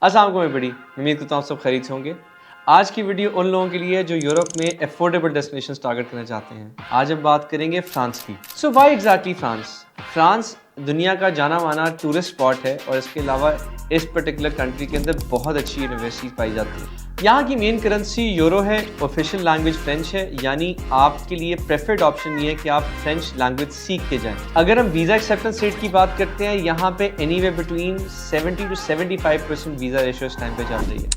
अस्सलाम वालेकुम बड़ी उम्मीद करता हूँ सब खैरियत से होंगे। आज की वीडियो उन लोगों के लिए है जो यूरोप में अफोर्डेबल डेस्टिनेशन टारगेट करना चाहते हैं। आज हम बात करेंगे फ्रांस की। So why exactly France? France दुनिया का जाना माना टूरिस्ट स्पॉट है और इसके अलावा इस पर्टिकुलर कंट्री के अंदर बहुत अच्छी यूनिवर्सिटीज पाई जाती है। यहाँ की मेन करेंसी यूरो है, ऑफिशियल लैंग्वेज फ्रेंच है, यानी आपके लिए प्रेफर्ड ऑप्शन ये है कि आप फ्रेंच लैंग्वेज सीख के जाएं। अगर हम वीज़ा एक्सेप्टेंस रेट की बात करते हैं, यहाँ पे anyway between 70 to 75% visa ratio इस टाइम पे चल रही है।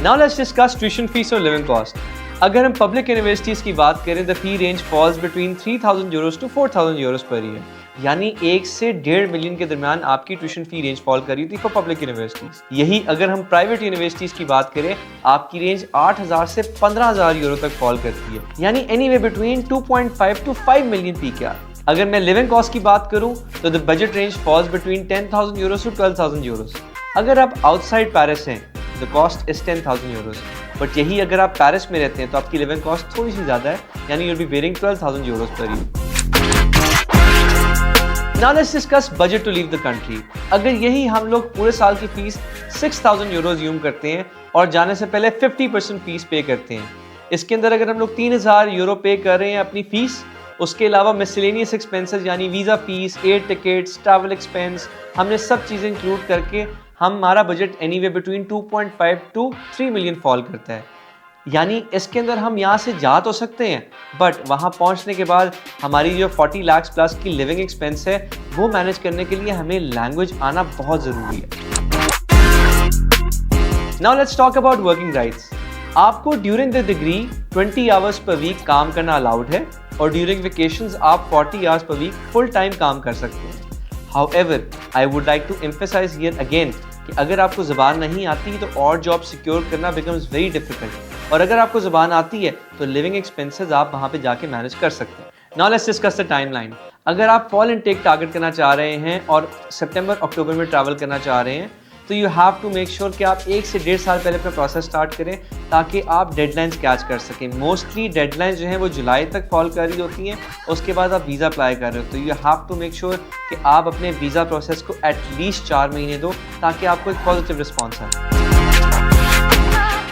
Now let's discuss tuition fees और लिविंग कॉस्ट। अगर हम पब्लिक यूनिवर्सिटीज़ की बात करें, the fee range falls between 3000 euros to 4000 euros per year, यानी 1 से 1.5 मिलियन के दरमियान आपकी ट्यूशन फी रेंज फॉल कर रही थी फॉर पब्लिक यूनिवर्सिटीज़। यही अगर हम प्राइवेट यूनिवर्सिटीज़ की बात करें, आपकी रेंज 8000 से 15000 यूरो तक फॉल करती है, यानी anyway between 2.5 to 5 million PKR. अगर मैं लिविंग कॉस्ट की बात करूं तो the budget range falls between 10,000 euros to 12,000 euros. अगर आप आउटसाइड पेरिस हैं, the cost is 10,000 euros, but यही अगर आप पेरिस में रहते हैं तो आपकी लिविंग कॉस्ट थोड़ी सी ज़्यादा है, यानी you'll be bearing 12,000 euros per year. Now let's discuss budget to leave the country. अगर यही हम लोग पूरे साल की फीस 6,000 यूरोज यूम करते हैं और जाने से पहले 50% फीस पे करते हैं, इसके अंदर अगर हम लोग 3,000 यूरो पे कर रहे हैं अपनी फीस, उसके अलावा मिसलेनियस एक्सपेंसेस यानी visa fees, air tickets, travel expense, हमने सब चीज़ें इंक्लूड करके हमारा budget anyway between 2.5 to 3 million fall करता है। यानी इसके अंदर हम यहाँ से जा तो सकते हैं, बट वहाँ पहुँचने के बाद हमारी जो 40 लाख प्लस की लिविंग एक्सपेंस है वो मैनेज करने के लिए हमें लैंग्वेज आना बहुत ज़रूरी है। Now let's talk about working rights. आपको during the degree 20 hours per week काम करना अलाउड है और ड्यूरिंग वेकेशंस आप 40 hours per week full time काम कर सकते हैं। However, I would like to emphasize here again कि अगर आपको ज़बान नहीं आती तो और जॉब सिक्योर करना becomes very difficult, और अगर आपको ज़बान आती है तो लिविंग एक्सपेंसेस आप वहाँ पे जाके मैनेज कर सकते हैं। Now let's discuss the timeline. अगर आप फॉल इनटेक टारगेट करना चाह रहे हैं और सितंबर अक्टूबर में ट्रैवल करना चाह रहे हैं, तो you have to make sure कि आप 1 से 1.5 साल पहले अपना प्रोसेस स्टार्ट करें ताकि आप डेडलाइंस कैच कर सकें। मोस्टली डेडलाइंस जो हैं वो जुलाई तक फॉल कर रही होती हैं, उसके बाद आप वीज़ा अप्लाई कर रहे हो, तो you have to make sure कि आप अपने वीज़ा प्रोसेस को एटलीस्ट 4 महीने दो ताकि आपको एक पॉजिटिव रिस्पॉन्स आए।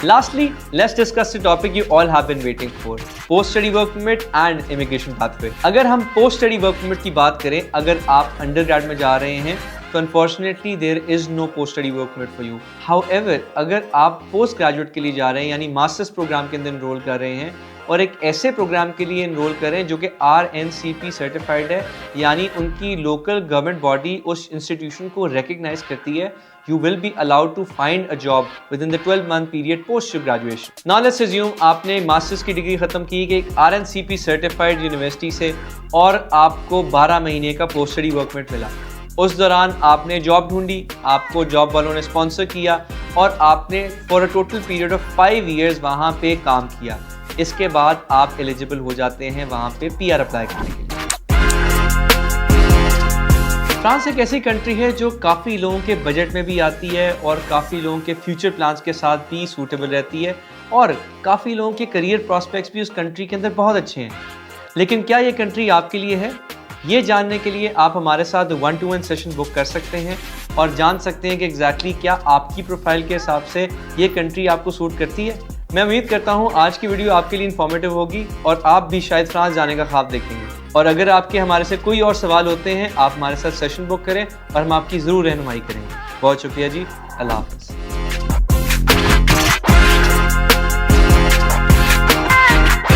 Lastly, let's discuss the topic you all have been waiting for: post study work permit and immigration pathway. अगर हम post study work permit की बात करें, अगर आप अंडरग्रेड में जा रहे हैं तो unfortunately there is no post study work permit for you. However, अगर आप पोस्ट ग्रेजुएट के लिए जा रहे हैं यानी मास्टर्स प्रोग्राम के अंदर इनरोल कर रहे हैं और एक ऐसे प्रोग्राम के लिए इनरोल करें जो कि RNCP सर्टिफाइड है, यानी उनकी लोकल गवर्नमेंट बॉडी उस इंस्टीट्यूशन को रिकग्नाइज करती है, you will be allowed to find a job within the 12-month period post your graduation. Now let's assume आपने मास्टर्स की डिग्री ख़त्म की कि एक RNCP सर्टिफाइड यूनिवर्सिटी से और आपको 12 महीने का पोस्ट स्टडी वर्क परमिट मिला। उस दौरान आपने जॉब ढूंढी, आपको जॉब वालों ने स्पॉन्सर किया और आपने for a total period of 5 years वहाँ पे काम किया। इसके बाद आप एलिजिबल हो जाते हैं वहाँ पे PR अप्लाई करने के लिए। फ्रांस एक ऐसी कंट्री है जो काफ़ी लोगों के बजट में भी आती है और काफ़ी लोगों के फ्यूचर प्लान्स के साथ भी सूटेबल रहती है और काफ़ी लोगों के करियर प्रॉस्पेक्ट्स भी उस कंट्री के अंदर बहुत अच्छे हैं। लेकिन क्या ये कंट्री आपके लिए है? ये जानने के लिए आप हमारे साथ 1-to-1 सेशन बुक कर सकते हैं और जान सकते हैं कि एग्जैक्टली क्या आपकी प्रोफाइल के हिसाब से ये कंट्री आपको सूट करती है। मैं उम्मीद करता हूँ आज की वीडियो आपके लिए इन्फॉर्मेटिव होगी और आप भी शायद फ्रांस जाने का ख्वाब देखेंगे। और अगर आपके हमारे से कोई और सवाल होते हैं, आप हमारे साथ सेशन बुक करें और हम आपकी ज़रूर रहनुमाई करेंगे। बहुत शुक्रिया जी, अल्लाह हाफ़िज़।